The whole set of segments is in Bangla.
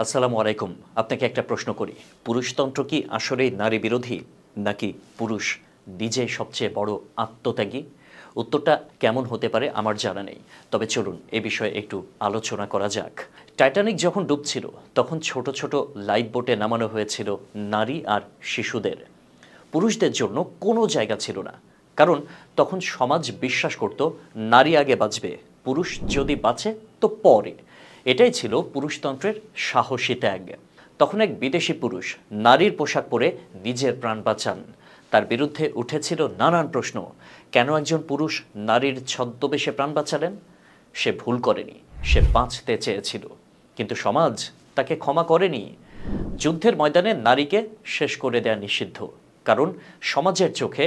আসসালামু আলাইকুম। আপনাকে একটা প্রশ্ন করি। পুরুষতন্ত্র কি আসলেই নারী বিরোধী, নাকি পুরুষ নিজেই সবচেয়ে বড় আত্মত্যাগী? উত্তরটা কেমন হতে পারে আমার জানা নেই। তবে চলুন এ বিষয়ে একটু আলোচনা করা যাক। টাইটানিক যখন ডুবছিল তখন ছোট ছোট লাইফ বোটে নামানো হয়েছিল নারী আর শিশুদের। পুরুষদের জন্য কোনো জায়গা ছিল না, কারণ তখন সমাজ বিশ্বাস করত নারী আগে বাঁচবে, পুরুষ যদি বাঁচে তো পরে। এটাই ছিল পুরুষতন্ত্রের সাহসী ত্যাগ। তখন এক বিদেশি পুরুষ নারীর পোশাক পরে নিজের প্রাণ বাঁচান। তার বিরুদ্ধে উঠেছিল নানান প্রশ্ন। কেন একজন পুরুষ নারীর ছদ্মবেশে প্রাণ বাঁচালেন? সে ভুল করেনি, সে বাঁচতে চেয়েছিল, কিন্তু সমাজ তাকে ক্ষমা করেনি। যুদ্ধের ময়দানে নারীকে শেষ করে দেয়া নিষিদ্ধ, কারণ সমাজের চোখে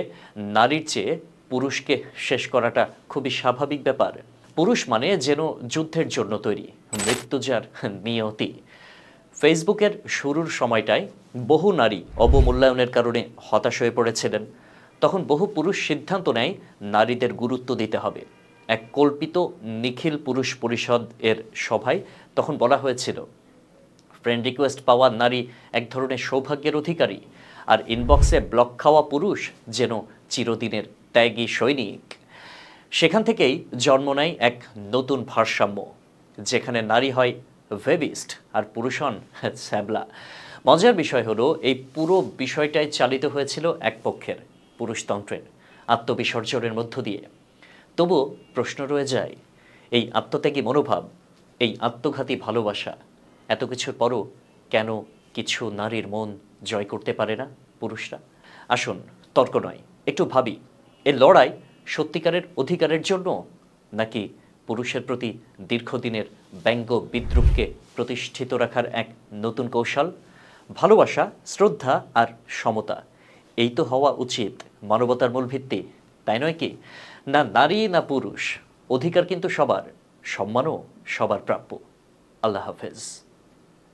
নারীর চেয়ে পুরুষকে শেষ করাটা খুবই স্বাভাবিক ব্যাপার। পুরুষ মানে যেন যুদ্ধের জন্য তৈরি, মৃত্যু যার নিয়তি। ফেসবুকের শুরুর সময়টায় বহু নারী অবমূল্যায়নের কারণে হতাশ হয়ে পড়েছিলেন। তখন বহু পুরুষ সিদ্ধান্ত নেয় নারীদের গুরুত্ব দিতে হবে। এক কল্পিত নিখিল পুরুষ পরিষদ এর সভায় তখন বলা হয়েছিল, ফ্রেন্ড রিকোয়েস্ট পাওয়া নারী এক ধরনের সৌভাগ্যের অধিকারী, আর ইনবক্সে ব্লক খাওয়া পুরুষ যেন চিরদিনের ত্যাগী সৈনিক। সেখান থেকেই জন্ম নেয় এক নতুন ভারসাম্য, যেখানে নারী হয় ভেবিস্ট আর পুরুষ হন স্যাবলা। মজার বিষয় হলো, এই পুরো বিষয়টাই চালিত হয়েছিল এক পক্ষের পুরুষতন্ত্রের আত্মবিসর্জনের মধ্য দিয়ে। তবুও প্রশ্ন রয়ে যায়, এই আত্মত্যাগী মনোভাব, এই আত্মঘাতী ভালোবাসা, এত কিছুর পরও কেন কিছু নারীর মন জয় করতে পারে না পুরুষরা? আসুন, তর্ক নয়, একটু ভাবি। এ লড়াই সত্যিকারের অধিকারের জন্য, নাকি পুরুষের প্রতি দীর্ঘদিনের ব্যঙ্গ বিদ্রুপকে প্রতিষ্ঠিত রাখার এক নতুন কৌশল? ভালোবাসা, শ্রদ্ধা আর সমতা, এই তো হওয়া উচিত মানবতার মূল ভিত্তি, তাই নয় কি? না নারী না পুরুষ, অধিকার কিন্তু সবার, সম্মানও সবার প্রাপ্য। আল্লাহ হাফেজ।